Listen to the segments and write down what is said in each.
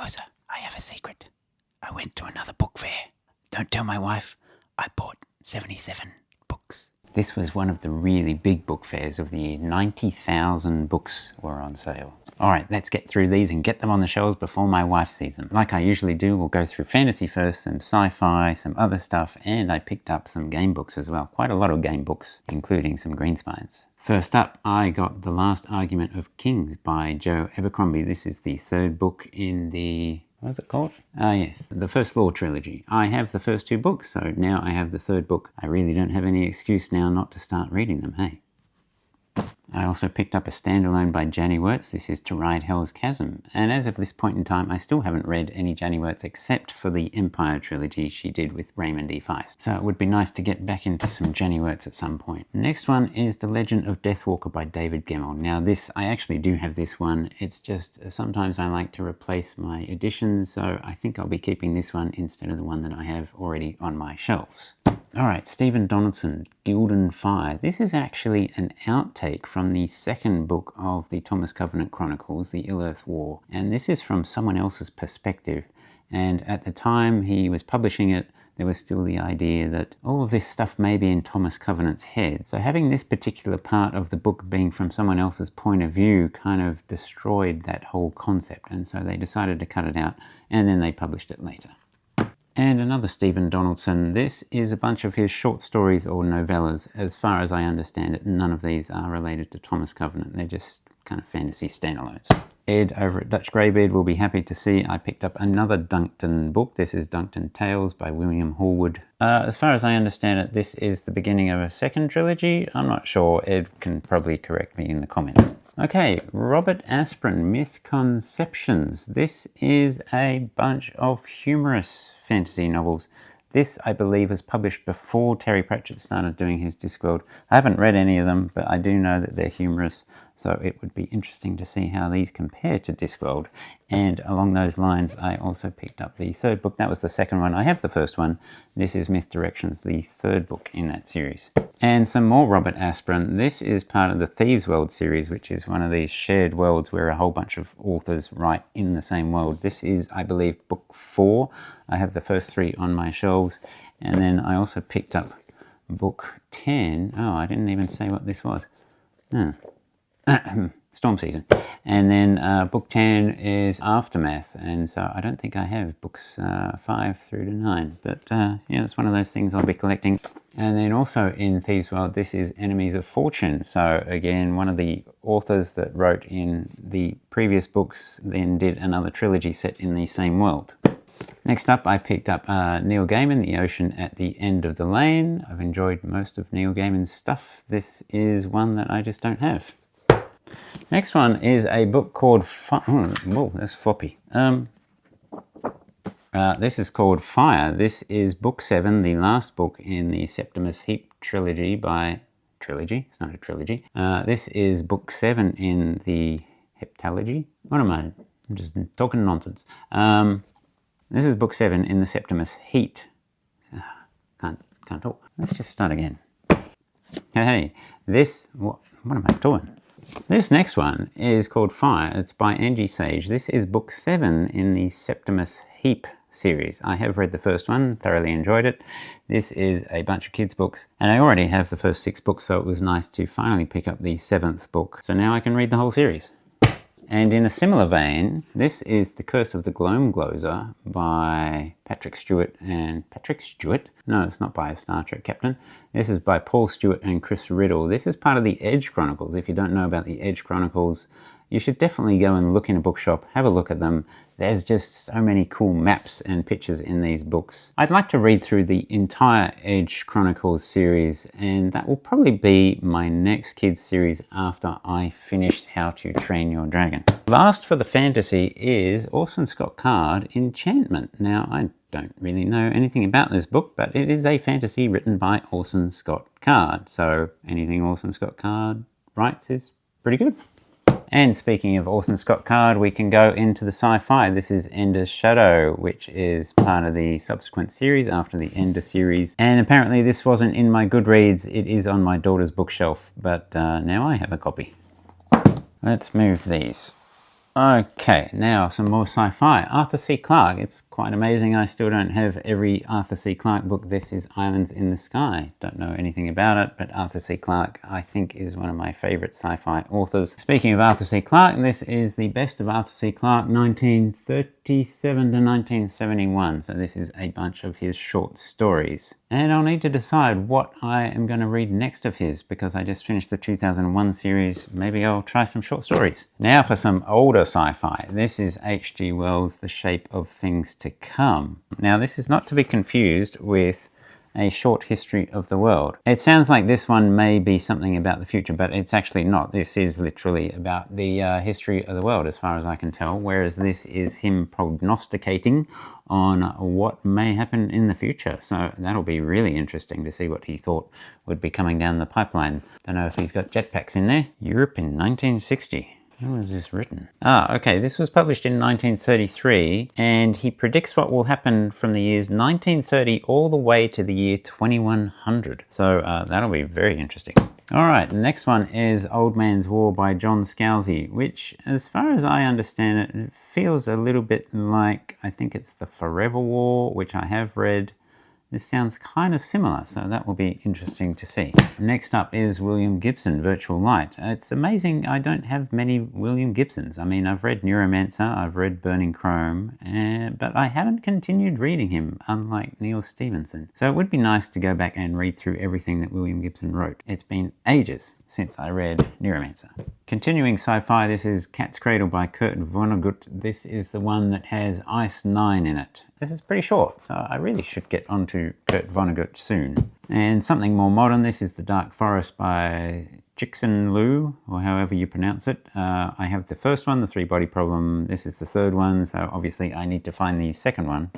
Gloamgozer, I have a secret. I went to another book fair. Don't tell my wife. I bought 77 books. This was one of the really big book fairs of the year. 90,000 books were on sale. Alright, let's get through these and get them on the shelves before my wife sees them. Like I usually do, we'll go through fantasy first, some sci-fi, some other stuff, and I picked up some game books as well. Quite a lot of game books, including some Greenspines. First up, I got The Last Argument of Kings by Joe Abercrombie. This is the third book in the... what's it called? Yes, the First Law trilogy. I have the first two books, so now I have the third book. I really don't have any excuse now not to start reading them, hey? I also picked up a standalone by Janny Wurts. This is To Ride Hell's Chasm. And as of this point in time, I still haven't read any Janny Wurts except for the Empire trilogy she did with Raymond E. Fyre. So it would be nice to get back into some Janny Wurts at some point. Next one is The Legend of Deathwalker by David Gemmell. Now this, I actually do have this one. It's just sometimes I like to replace my editions, so I think I'll be keeping this one instead of the one that I have already on my shelves. Alright, Stephen Donaldson, Gilden Fyre. This is actually an outtake from the second book of the Thomas Covenant Chronicles, the Ill-Earth War. And this is from someone else's perspective. And at the time he was publishing it, there was still the idea that all of this stuff may be in Thomas Covenant's head. So having this particular part of the book being from someone else's point of view kind of destroyed that whole concept. And so they decided to cut it out, and then they published it later. And another Stephen Donaldson. This is a bunch of his short stories or novellas. As far as I understand it, none of these are related to Thomas Covenant. They're just kind of fantasy standalones. Ed over at Dutch Greybeard will be happy to see I picked up another Duncton book. This is Duncton Tales by William Horwood. As far as I understand it, this is the beginning of a second trilogy. I'm not sure. Ed can probably correct me in the comments. Okay, Robert Asprin, Myth Conceptions. This is a bunch of humorous fantasy novels. This, I believe, was published before Terry Pratchett started doing his Discworld. I haven't read any of them, but I do know that they're humorous, so it would be interesting to see how these compare to Discworld. And along those lines, I also picked up the third book. That was the second one. I have the first one. This is Myth Directions, the third book in that series. And some more Robert Asprin. This is part of the Thieves World series, which is one of these shared worlds where a whole bunch of authors write in the same world. This is, I believe, book 4. I have the first 3 on my shelves. And then I also picked up book 10. Oh, I didn't even say what this was. Storm Season. And then book 10 is Aftermath, and so I don't think I have books 5 through to 9, but yeah, it's one of those things I'll be collecting. And then also in Thieves World, this is Enemies of Fortune. So again, one of the authors that wrote in the previous books then did another trilogy set in the same world. Next up, I picked up Neil Gaiman, The Ocean at the End of the Lane. I've enjoyed most of Neil Gaiman's stuff. This is one that I just don't have. Next one is a book called whoa, that's floppy. This is called Fyre. This is book 7, the last book in the Septimus Heap trilogy by... Trilogy? It's not a trilogy. This is book 7 in the heptalogy. What am I? I'm just talking nonsense. This is book 7 in the Septimus Heat. Can't talk. Let's just start again. Hey, this... What am I doing? This next one is called Fyre. It's by Angie Sage. This is book 7 in the Septimus Heap series. I have read the first one, thoroughly enjoyed it. This is a bunch of kids' books, and I already have the first 6 books, so it was nice to finally pick up the 7th book. So now I can read the whole series. And in a similar vein, this is The Curse of the Gloamgozer by Patrick Stewart and... Patrick Stewart? No, it's not by a Star Trek captain. This is by Paul Stewart and Chris Riddell. This is part of the Edge Chronicles. If you don't know about the Edge Chronicles, you should definitely go and look in a bookshop, have a look at them. There's just so many cool maps and pictures in these books. I'd like to read through the entire Edge Chronicles series, and that will probably be my next kids series after I finish How to Train Your Dragon. Last for the fantasy is Orson Scott Card, Enchantment. Now, I don't really know anything about this book, but it is a fantasy written by Orson Scott Card. So anything Orson Scott Card writes is pretty good. And speaking of Orson Scott Card, we can go into the sci-fi. This is Ender's Shadow, which is part of the subsequent series after the Ender series. And apparently this wasn't in my Goodreads. It is on my daughter's bookshelf, but now I have a copy. Let's move these. Okay, now some more sci-fi. Arthur C. Clarke. It's quite amazing. I still don't have every Arthur C. Clarke book. This is Islands in the Sky. Don't know anything about it, but Arthur C. Clarke, I think, is one of my favourite sci-fi authors. Speaking of Arthur C. Clarke, this is the best of Arthur C. Clarke, 1937 to 1971. So this is a bunch of his short stories. And I'll need to decide what I am going to read next of his, because I just finished the 2001 series. Maybe I'll try some short stories. Now for some older sci-fi. This is H.G. Wells' The Shape of Things to Come. Now this is not to be confused with A Short History of the World. It sounds like this one may be something about the future, but it's actually not. This is literally about the history of the world, as far as I can tell, whereas this is him prognosticating on what may happen in the future. So that'll be really interesting to see what he thought would be coming down the pipeline. Don't know if he's got jetpacks in there. Europe in 1960. When was this written? Okay, this was published in 1933, and he predicts what will happen from the years 1930 all the way to the year 2100. So that'll be very interesting. All right, the next one is Old Man's War by John Scalzi, which, as far as I understand it, it feels a little bit like, I think it's the Forever War, which I have read. This sounds kind of similar, so that will be interesting to see. Next up is William Gibson, Virtual Light. It's amazing I don't have many William Gibsons. I mean, I've read Neuromancer, I've read Burning Chrome, but I haven't continued reading him, unlike Neil Stephenson. So it would be nice to go back and read through everything that William Gibson wrote. It's been ages since I read Neuromancer. Continuing sci-fi, this is Cat's Cradle by Kurt Vonnegut. This is the one that has Ice 9 in it. This is pretty short, so I really should get onto Kurt Vonnegut soon. And something more modern, this is The Dark Forest by Cixin Liu, or however you pronounce it. I have the first one, The Three-Body Problem. This is the third one, so obviously I need to find the second one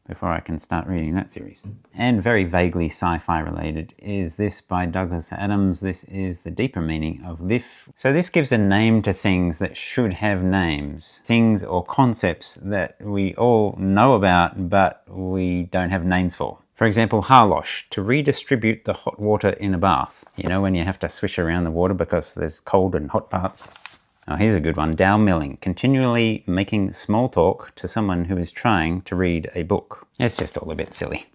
before I can start reading that series. And very vaguely sci-fi related is this by Douglas Adams. This is The Deeper Meaning of Life. So this gives a name to things that should have names. Things or concepts that we all know about, but we don't have names for. For example, Harlosh, to redistribute the hot water in a bath. You know, when you have to swish around the water because there's cold and hot parts. Oh, here's a good one. Dow Milling, continually making small talk to someone who is trying to read a book. It's just all a bit silly.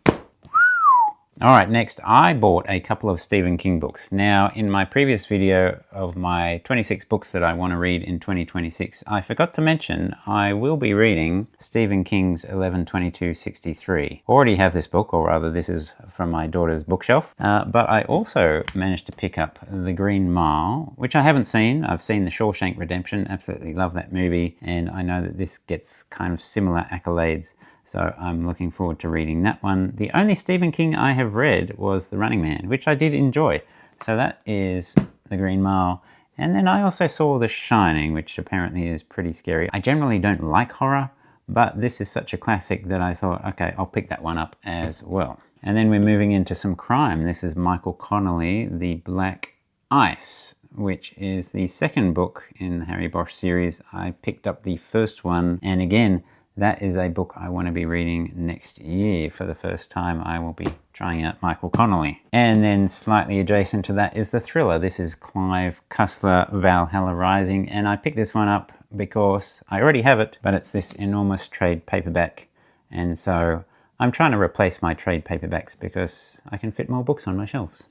All right, next, I bought a couple of Stephen King books. Now, in my previous video of my 26 books that I want to read in 2026, I forgot to mention I will be reading Stephen King's 11/22/63. Already have this book, or rather this is from my daughter's bookshelf, but I also managed to pick up The Green Mile, which I haven't seen. I've seen The Shawshank Redemption, absolutely love that movie, and I know that this gets kind of similar accolades. So I'm looking forward to reading that one. The only Stephen King I have read was The Running Man, which I did enjoy. So that is The Green Mile. And then I also saw The Shining, which apparently is pretty scary. I generally don't like horror, but this is such a classic that I thought, okay, I'll pick that one up as well. And then we're moving into some crime. This is Michael Connolly, The Black Ice, which is the second book in the Harry Bosch series. I picked up the first one, and again, that is a book I want to be reading next year. For the first time, I will be trying out Michael Connolly. And then slightly adjacent to that is the thriller. This is Clive Cussler, Valhalla Rising. And I picked this one up because I already have it, but it's this enormous trade paperback. And so I'm trying to replace my trade paperbacks because I can fit more books on my shelves.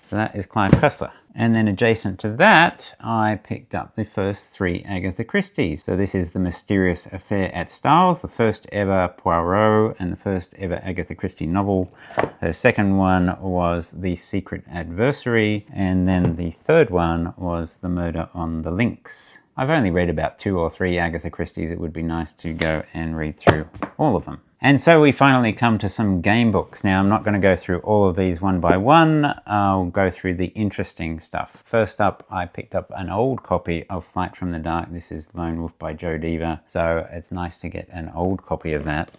So that is Clive Cussler. And then adjacent to that, I picked up the first three Agatha Christie's. So this is The Mysterious Affair at Styles, the first ever Poirot and the first ever Agatha Christie novel. The second one was The Secret Adversary, and then the third one was The Murder on the Links. I've only read about 2 or 3 Agatha Christie's. It would be nice to go and read through all of them. And so we finally come to some game books. Now, I'm not going to go through all of these one by one. I'll go through the interesting stuff. First up, I picked up an old copy of Flight from the Dark. This is Lone Wolf by Joe Dever. So it's nice to get an old copy of that.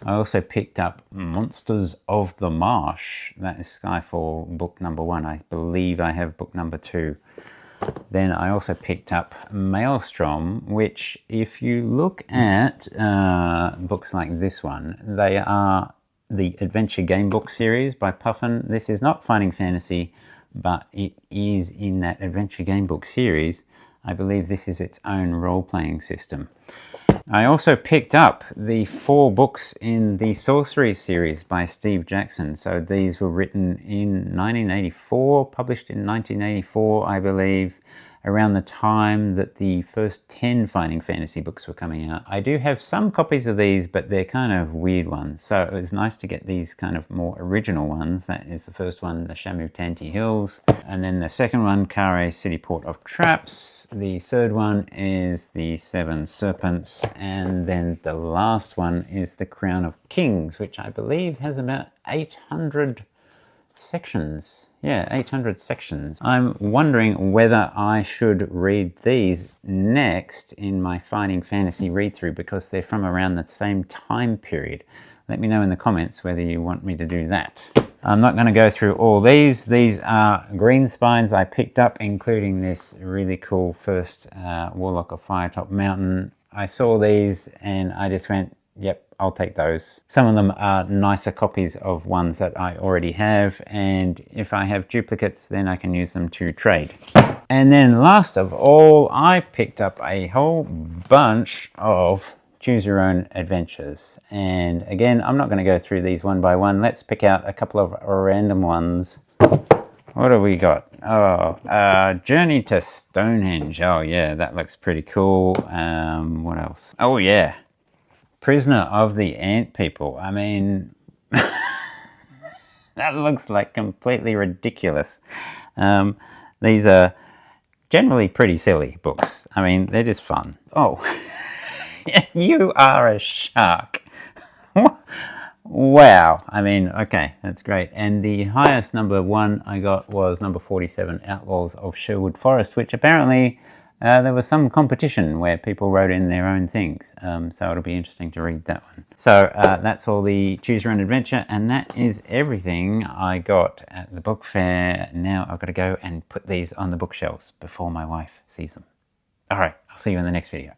I also picked up Monsters of the Marsh. That is Skyfall book number 1. I believe I have book number 2. Then I also picked up Maelstrom, which if you look at books like this one, they are the Adventure Game Book series by Puffin. This is not Finding Fantasy, but it is in that Adventure Game Book series. I believe this is its own role-playing system. I also picked up the 4 books in the Sorcery series by Steve Jackson. So these were written in 1984, published in 1984, I believe, around the time that the first 10 Fighting Fantasy books were coming out. I do have some copies of these, but they're kind of weird ones. So it was nice to get these kind of more original ones. That is the first one, the Shamu Tanti Hills. And then the second one, Kare City Port of Traps. The third one is the 7 Serpents. And then the last one is the Crown of Kings, which I believe has about 800 sections. Yeah, 800 sections. I'm wondering whether I should read these next in my Fighting Fantasy read-through, because they're from around the same time period. Let me know in the comments whether you want me to do that. I'm not going to go through all these. These are green spines I picked up, including this really cool first Warlock of Firetop Mountain. I saw these and I just went, yep, I'll take those. Some of them are nicer copies of ones that I already have, and if I have duplicates, then I can use them to trade. And then last of all, I picked up a whole bunch of Choose Your Own Adventures. And again, I'm not going to go through these one by one. Let's pick out a couple of random ones. What have we got? Oh, Journey to Stonehenge. Oh yeah, that looks pretty cool. What else? Oh yeah, Prisoner of the Ant People. I mean, that looks like completely ridiculous. These are generally pretty silly books. I mean, they're just fun. Oh, You Are a Shark. Wow. I mean, okay, that's great. And the highest number 1 I got was number 47, Outlaws of Sherwood Forest, which apparently there was some competition where people wrote in their own things. So it'll be interesting to read that one. So that's all the Choose Your Own Adventure, and that is everything I got at the book fair. Now I've got to go and put these on the bookshelves before my wife sees them. All right, I'll see you in the next video.